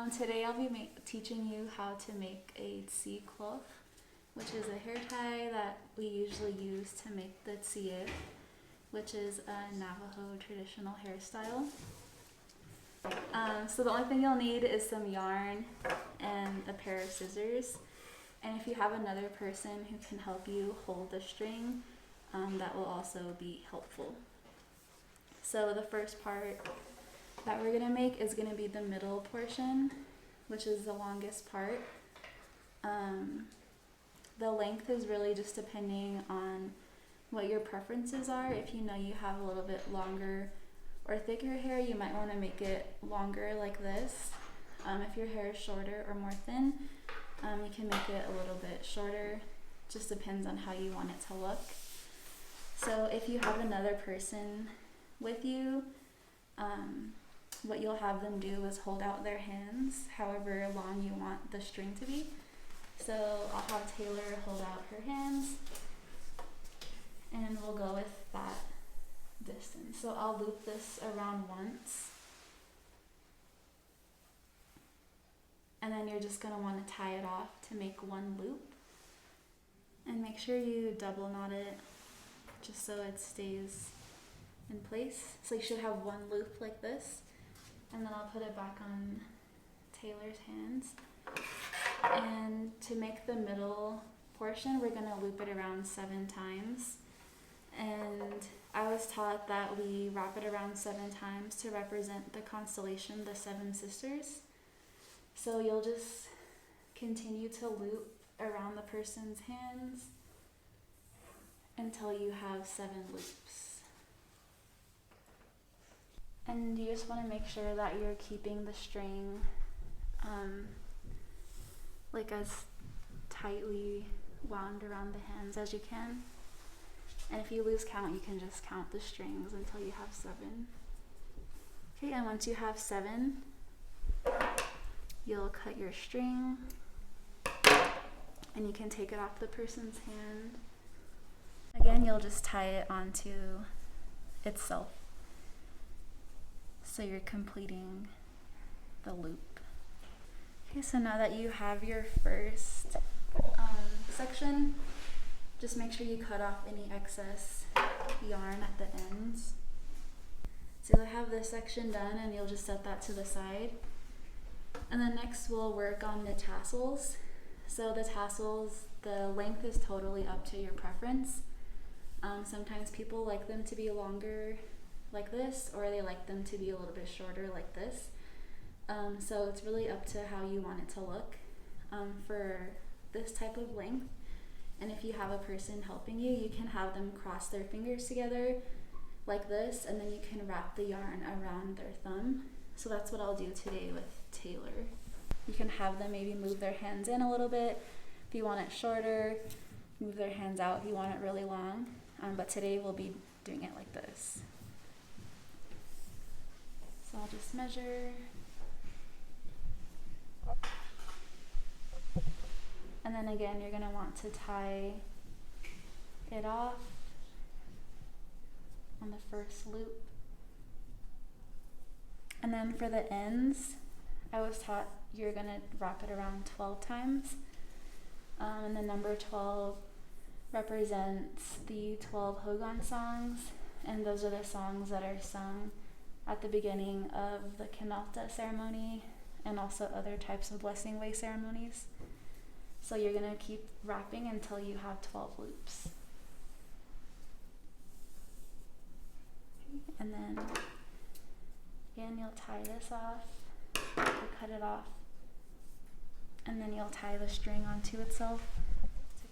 Today I'll be teaching you how to make a tsi cloth, which is a hair tie that we usually use to make the tsie, which is a Navajo traditional hairstyle. So the only thing you'll need is some yarn and a pair of scissors. And if you have another person who can help you hold the string, that will also be helpful. So the first part that we're gonna make is gonna be the middle portion, which is the longest part. The length is really just depending on what your preferences are. If you know you have a little bit longer or thicker hair, you might want to make it longer like this. If your hair is shorter or more thin, you can make it a little bit shorter. Just depends on how you want it to look. So if you have another person with you, what you'll have them do is hold out their hands however long you want the string to be. So I'll have Taylor hold out her hands and we'll go with that distance. So I'll loop this around once, and then you're just going to want to tie it off to make one loop, and make sure you double knot it just so it stays in place. So you should have one loop like this, and then I'll put it back on Taylor's hands. And to make the middle portion, we're going to loop it around 7 times. And I was taught that we wrap it around 7 times to represent the constellation, the 7 sisters. So you'll just continue to loop around the person's hands until you have 7 loops. And you just want to make sure that you're keeping the string like as tightly wound around the hands as you can. And if you lose count, you can just count the strings until you have 7. Okay, and once you have 7, you'll cut your string and you can take it off the person's hand. Again, you'll just tie it onto itself. So you're completing the loop. Okay, so now that you have your first section, just make sure you cut off any excess yarn at the ends. So you'll have this section done and you'll just set that to the side. And then next we'll work on the tassels. So the tassels, the length is totally up to your preference. Sometimes people like them to be longer like this, or they like them to be a little bit shorter like this. So it's really up to how you want it to look for this type of length. And if you have a person helping you, you can have them cross their fingers together like this, and then you can wrap the yarn around their thumb. So that's what I'll do today with Taylor. You can have them maybe move their hands in a little bit. If you want it shorter, move their hands out if you want it really long. But today we'll be doing it like this. So I'll just measure. And then again, you're going to want to tie it off on the first loop. And then for the ends, I was taught you're going to wrap it around 12 times. And the number 12 represents the 12 Hogan songs. And those are the songs that are sung at the beginning of the Kinalta ceremony and also other types of blessing way ceremonies. So you're going to keep wrapping until you have 12 loops. And then again, you'll tie this off, you'll cut it off, and then you'll tie the string onto itself.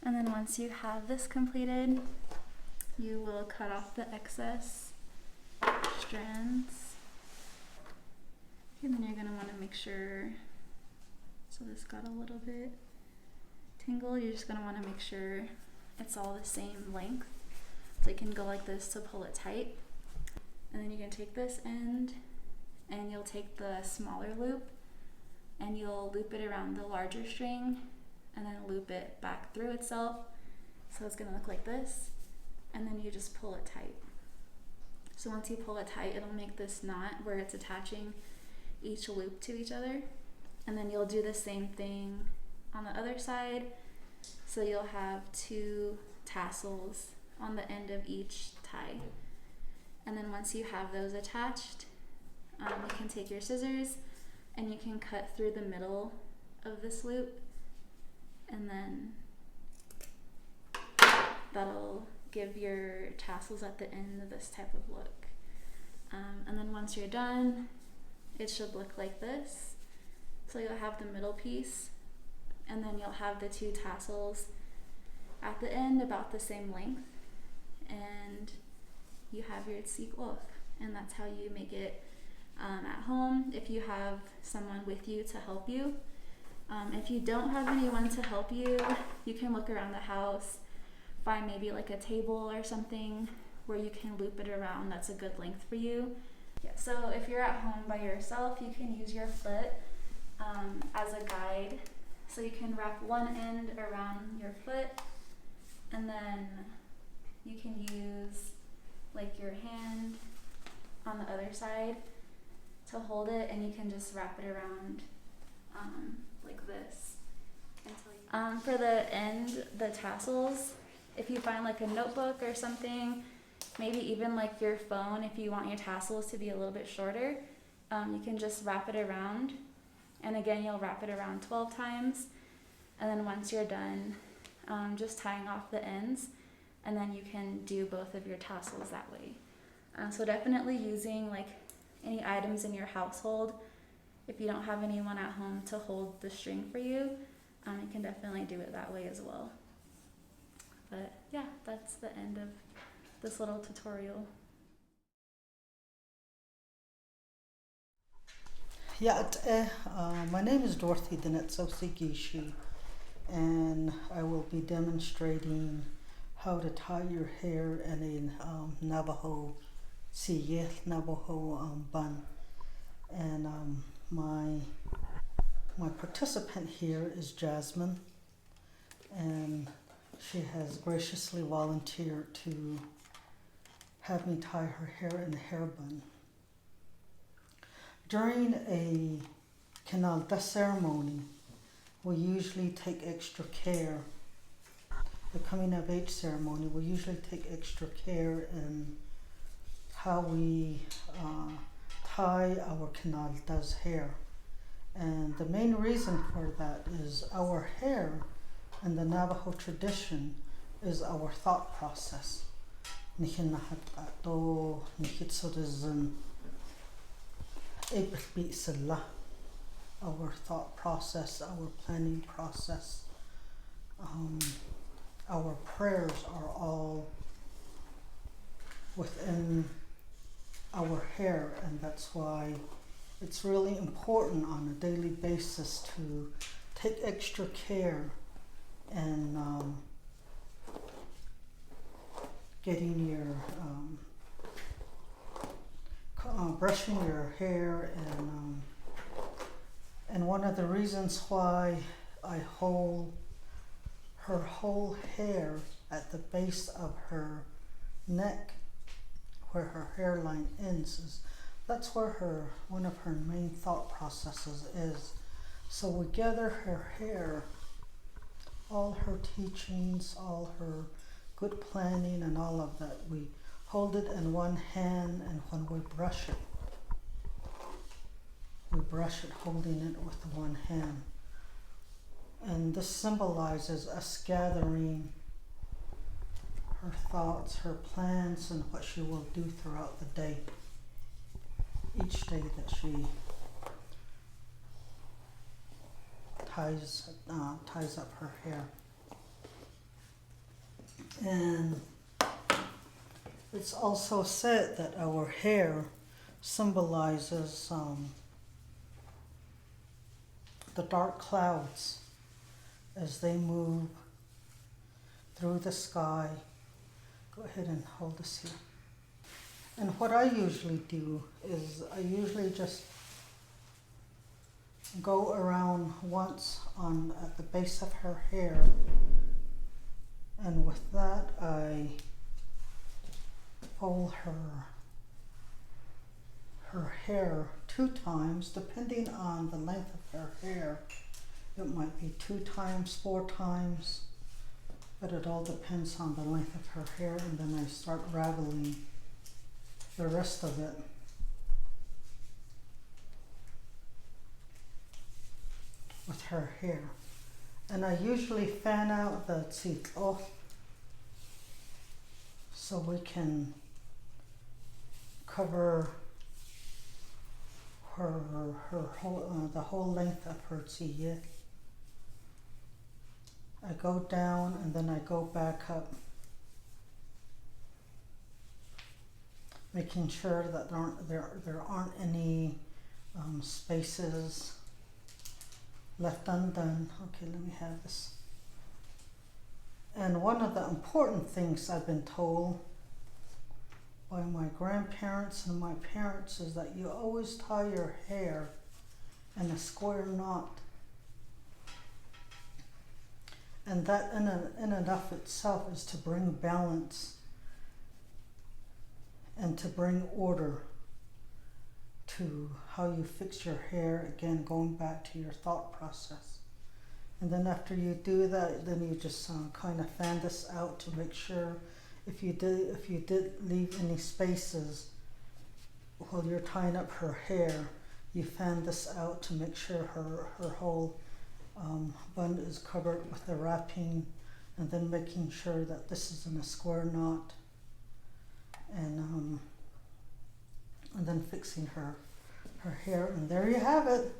And then once you have this completed, you will cut off the excess strands. And then you're going to want to make sure, so this got a little bit tangled, you're just going to want to make sure it's all the same length. So you can go like this to pull it tight. And then you can take this end and you'll take the smaller loop and you'll loop it around the larger string and then loop it back through itself. So it's going to look like this. And then you just pull it tight. So once you pull it tight, it'll make this knot where it's attaching each loop to each other. And then you'll do the same thing on the other side. So you'll have 2 tassels on the end of each tie. And then once you have those attached, you can take your scissors and you can cut through the middle of this loop, and then that'll give your tassels at the end of this type of look. And then once you're done, it should look like this. So you'll have the middle piece, and then you'll have the 2 tassels at the end about the same length, and you have your tzikof, and that's how you make it at home if you have someone with you to help you. If you don't have anyone to help you, you can look around the house, find maybe like a table or something where you can loop it around that's a good length for you. Yeah, so if you're at home by yourself, you can use your foot as a guide. So you can wrap one end around your foot, and then you can use like your hand on the other side to hold it, and you can just wrap it around like this. For the end, the tassels, if you find like a notebook or something, maybe even like your phone, if you want your tassels to be a little bit shorter, you can just wrap it around. And again, you'll wrap it around 12 times. And then once you're done, just tying off the ends, and then you can do both of your tassels that way. So definitely using like any items in your household. If you don't have anyone at home to hold the string for you, you can definitely do it that way as well. But yeah, that's the end of this little tutorial. My name is Dorothy Dinetso-Sigishi, and I will be demonstrating how to tie your hair in a Navajo bun. And my participant here is Jasmine, and she has graciously volunteered to have me tie her hair in a hair bun. During a Kinalta ceremony, we usually take extra care. The coming of age ceremony, we usually take extra care in how we tie our Kinalta's hair. And the main reason for that is our hair in the Navajo tradition is our thought process. Our thought process, our planning process, our prayers are all within our hair, and that's why it's really important on a daily basis to take extra care and getting your brushing your hair, and one of the reasons why I hold her whole hair at the base of her neck, where her hairline ends, is that's where one of her main thought processes is. So we gather her hair, all her teachings, all her good planning and all of that, we hold it in one hand, and when we brush it holding it with one hand. And this symbolizes us gathering her thoughts, her plans, and what she will do throughout the day, each day that she ties up her hair. And it's also said that our hair symbolizes the dark clouds as they move through the sky. Go ahead and hold this here. And what I usually do is I usually just go around once at the base of her hair, and with that I fold her her hair 2 times, depending on the length of her hair. It might be 2 times, 4 times, but it all depends on the length of her hair, and then I start raveling the rest of it. With her hair. And I usually fan out the tzito so we can cover her whole the whole length of her tziyeh. I go down and then I go back up, making sure that there aren't any spaces left undone. Okay, let me have this. And one of the important things I've been told by my grandparents and my parents is that you always tie your hair in a square knot. And that in and of itself is to bring balance and to bring order to how you fix your hair, again going back to your thought process. And then after you do that, then you just kind of fan this out to make sure if you did leave any spaces while you're tying up her hair, you fan this out to make sure her whole bun is covered with the wrapping, and then making sure that this is in a square knot, and then fixing her hair, and there you have it.